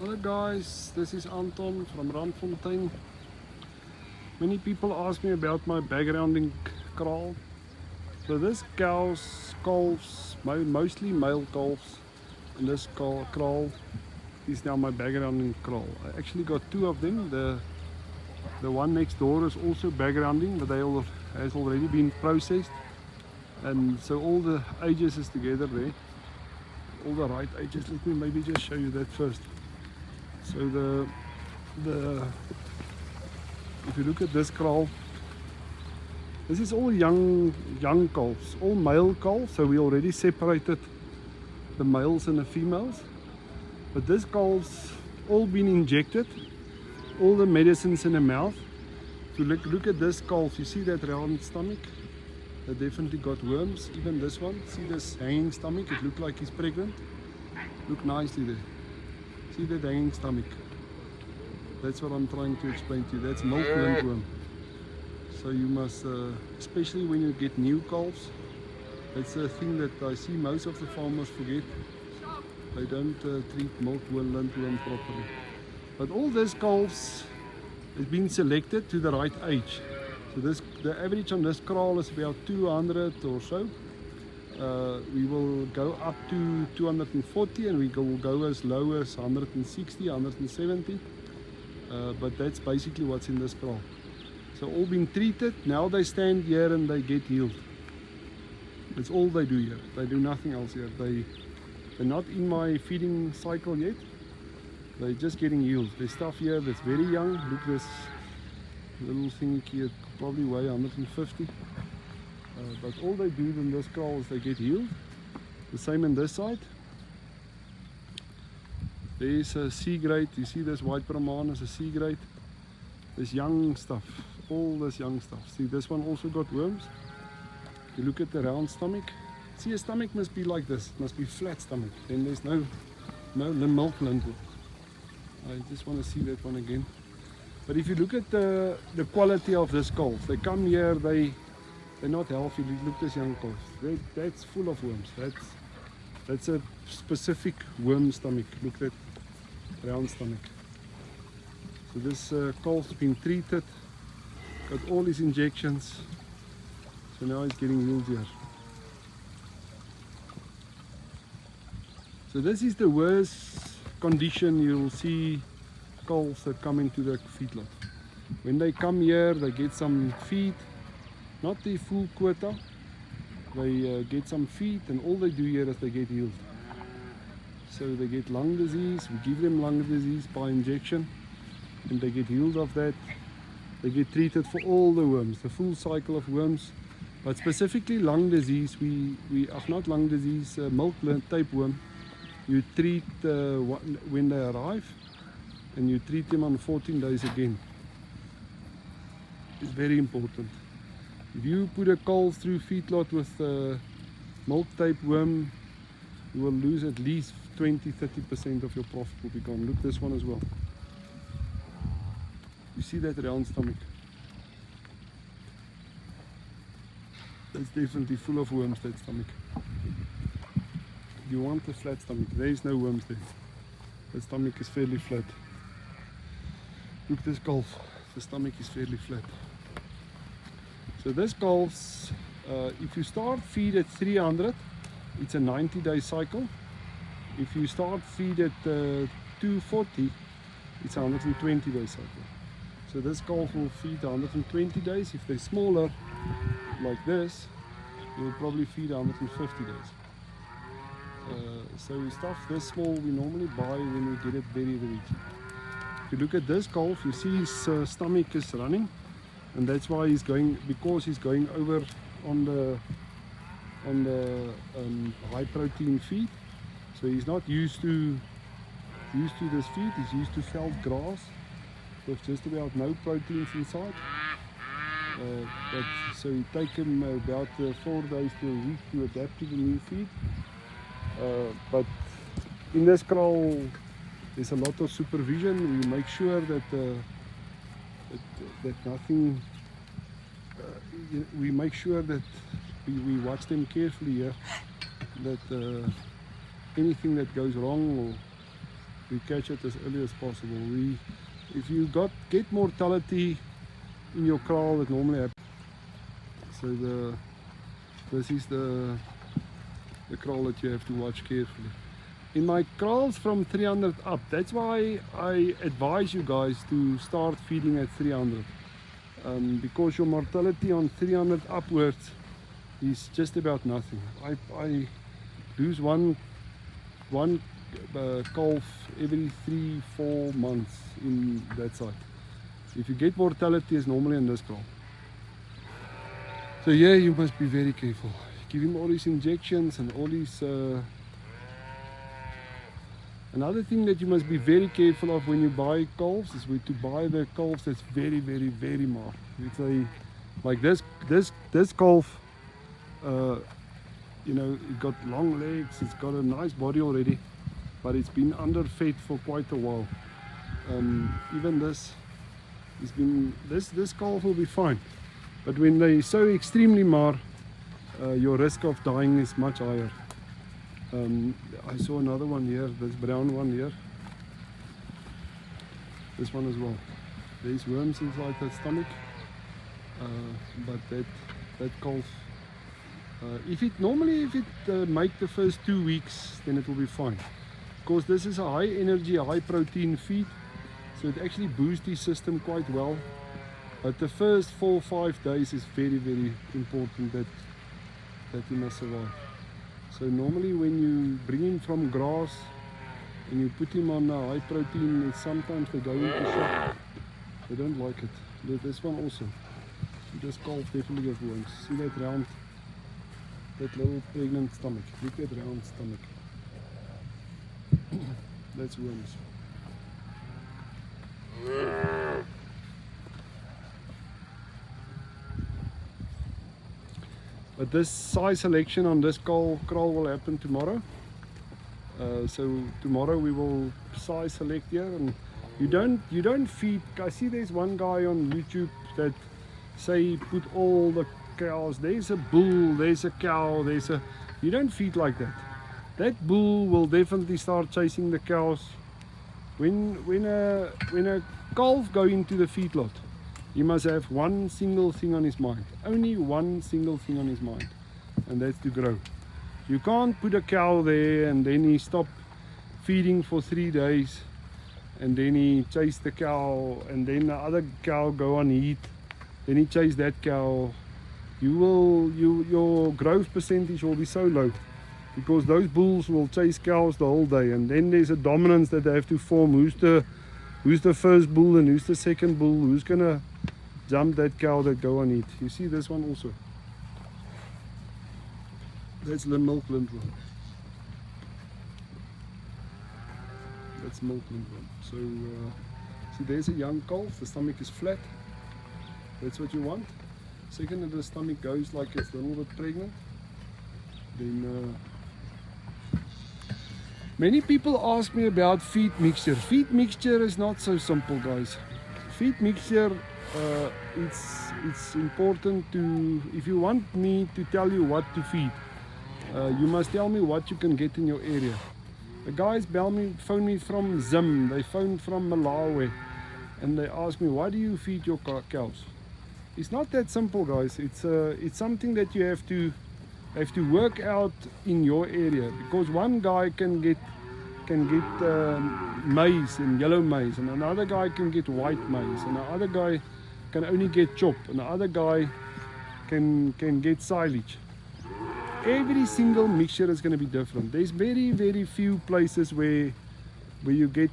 Hello guys, this is Anton from Randfontein. Many people ask me about my background in kraal. So this calves, mostly male calves, and this kraal is now my background in kraal. I actually got two of them. The one next door is also backgrounding, but has already been processed, and so all the ages is together there. All the right ages. Let me maybe just show you that first. So if you look at this kraal, this is all young calves, all male calves. So we already separated the males and the females. But this calves all been injected, all the medicines in the mouth. So look at this calf. You see that round stomach? They definitely got worms. Even this one. See this hanging stomach? It looked like he's pregnant. Look nicely there. See that hanging stomach? That's what I'm trying to explain to you. That's milk lintworm. So you must, especially when you get new calves, that's a thing that I see most of the farmers forget. They don't treat milk lintworm properly. But all these calves has been selected to the right age. So the average on this kraal is about 200 or so. We will go up to 240 and we will go as low as 160, 170. But that's basically what's in this kraal. So all been treated. Now they stand here and they get healed. That's all they do here. They do nothing else here. They're not in my feeding cycle yet. They're just getting healed. There's stuff here that's very young. Look, this little thing here probably weigh 150. But all they do in this kraal is they get healed. The same on this side. There's a C grade. You see this white Brahman is a C grade. This young stuff, all this young stuff. See, this one also got worms. You look at the round stomach. See, a stomach must be like this. It must be flat stomach. Then there's no milk lintworm. I just want to see that one again. But if you look at the quality of this calf, they come here, they're not healthy. Look at this young calf. That's full of worms. That's a specific worm stomach. Look at that round stomach. So this calf's been treated, got all his injections. So now he's getting healed here. So this is the worst condition you'll see calves that come into the feedlot. When they come here, they get some feed, not the full quota. They get some feed, and all they do here is they get healed. So they get lung disease. We give them lung disease by injection, and they get healed of that. They get treated for all the worms, the full cycle of worms. But specifically lung disease, not lung disease, milk tapeworm. You treat when they arrive, and you treat them on 14 days again. It's very important. If you put a calf through feedlot with milk tapeworm, you will lose at least 20–30% of your profit will be gone. Look, this one as well. You see that round stomach? That's definitely full of worms, that stomach. You want a flat stomach. There is no worms there. The stomach is fairly flat. Look at this calf. The stomach is fairly flat. So this calves, if you start feed at 300, it's a 90-day cycle. If you start feed at 240, it's a 120-day cycle. So this calf will feed 120 days. If they're smaller, like this, you'll probably feed 150 days. So stuff this small we normally buy when we get it very cheap. If you look at this calf, you see his stomach is running, and that's why he's going, because he's going over on the high protein feed. So he's not used to this feed. He's used to felt grass with just about no proteins inside. So it takes him about 4 days to a week to adapt to the new feed. But in this kraal, there's a lot of supervision. We make sure that nothing. We make sure that we watch them carefully here. That anything that goes wrong, or we catch it as early as possible. If you get mortality in your kraal, it normally happens. So this is the kraal that you have to watch carefully. In my kraals from 300 up, that's why I advise you guys to start feeding at 300, because your mortality on 300 upwards is just about nothing. I lose one calf every 3-4 months in that site. If you get mortality, it's normally in this kraal. So yeah, you must be very careful. Give him all these injections and all these. Another thing that you must be very careful of when you buy calves is to buy the calves that's very, very, very mar. It's like this calf. You know, it got long legs. It's got a nice body already, but it's been underfed for quite a while. Even this calf will be fine, but when they so extremely mar, your risk of dying is much higher. I saw another one here, this brown one here, this one as well. There's worms inside that stomach, but that calf, if it make the first 2 weeks, then it will be fine, because this is a high energy, high protein feed, so it actually boosts the system quite well. But the first 4 or 5 days is very, very important that you must survive. So normally when you bring him from grass and you put him on a high protein, sometimes they go into shock. They don't like it. This one also. This calf definitely has worms. See that round, that little pregnant stomach. Look at that round stomach. That's worms. But this size selection on this kraal will happen tomorrow. So tomorrow we will size select here, and you don't feed. I see there's one guy on YouTube that say put all the cows. There's a bull, there's a cow, you don't feed like that. That bull will definitely start chasing the cows. When a calf go into the feedlot, he must have one single thing on his mind. Only one single thing on his mind, and that's to grow. You can't put a cow there and then he stop feeding for 3 days, and then he chase the cow, and then the other cow go on heat, then he chase that cow. Your growth percentage will be so low, because those bulls will chase cows the whole day, and then there's a dominance that they have to form. Who's the first bull and who's the second bull? Who's gonna jump that cow that go on eat? You see this one also. That's milk lindworm. That's milk lindworm. So see, there's a young calf. The stomach is flat. That's what you want. Second, that the stomach goes like it's a little bit pregnant, then many people ask me about feed mixture. Feed mixture is not so simple, guys. Feed mixture, it's important to, if you want me to tell you what to feed, you must tell me what you can get in your area. The guys phone me from Zim, they phone from Malawi, and they ask me, why do you feed your cows? It's not that simple, guys. It's something that you have to work out in your area, because one guy can get maize and yellow maize, and another guy can get white maize, and another guy can only get chop, and the other guy can get silage. Every single mixture is going to be different. There's very, very few places where you get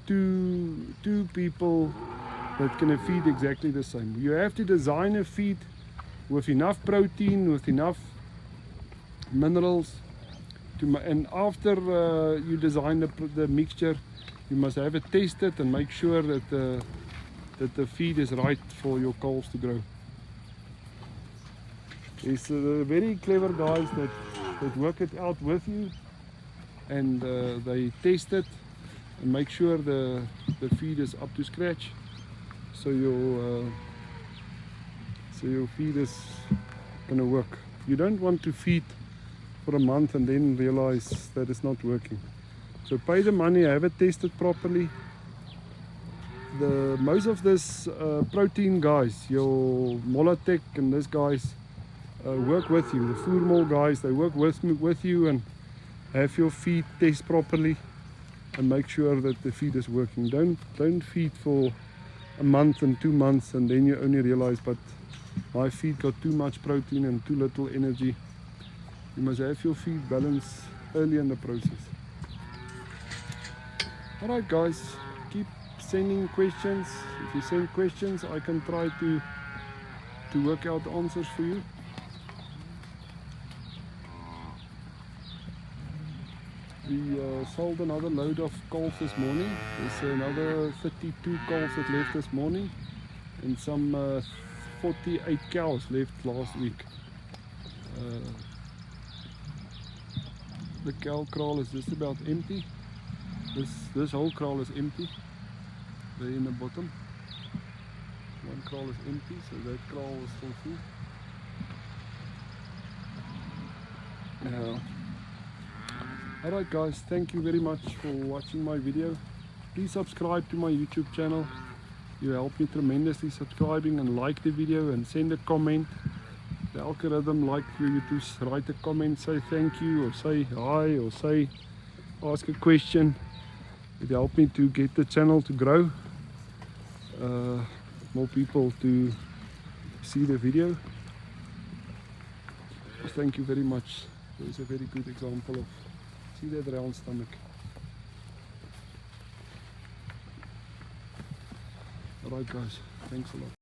two people that can feed exactly the same. You have to design a feed with enough protein, with enough minerals, and after you design the mixture, you must have it tested and make sure that the feed is right for your calves to grow. There's very clever guys that work it out with you, and they test it and make sure the feed is up to scratch, so your feed is gonna work. You don't want to feed for a month and then realize that it's not working. So pay the money, have it tested properly. Most of this protein guys, your Molatech and these guys work with you. The Foodmall guys, they work with you and have your feed test properly and make sure that the feed is working. Don't feed for a month and 2 months and then you only realize, but my feed got too much protein and too little energy. You must have your feed balanced early in the process. Alright guys, keep sending questions. If you send questions, I can try to work out answers for you. We sold another load of calves this morning. There's another 32 calves that left this morning and some 48 cows left last week. The cow kraal is just about empty. This whole kraal is empty. There in the bottom. One kraal is empty, so that kraal is still full. Yeah. Alright guys, thank you very much for watching my video. Please subscribe to my YouTube channel. You help me tremendously subscribing and like the video and send a comment. The algorithm likes you to write a comment, say thank you or say hi or say ask a question. It helps me to get the channel to grow. More people to see the video. Thank you very much. There's a very good example of, see that round stomach. Alright guys, thanks a lot.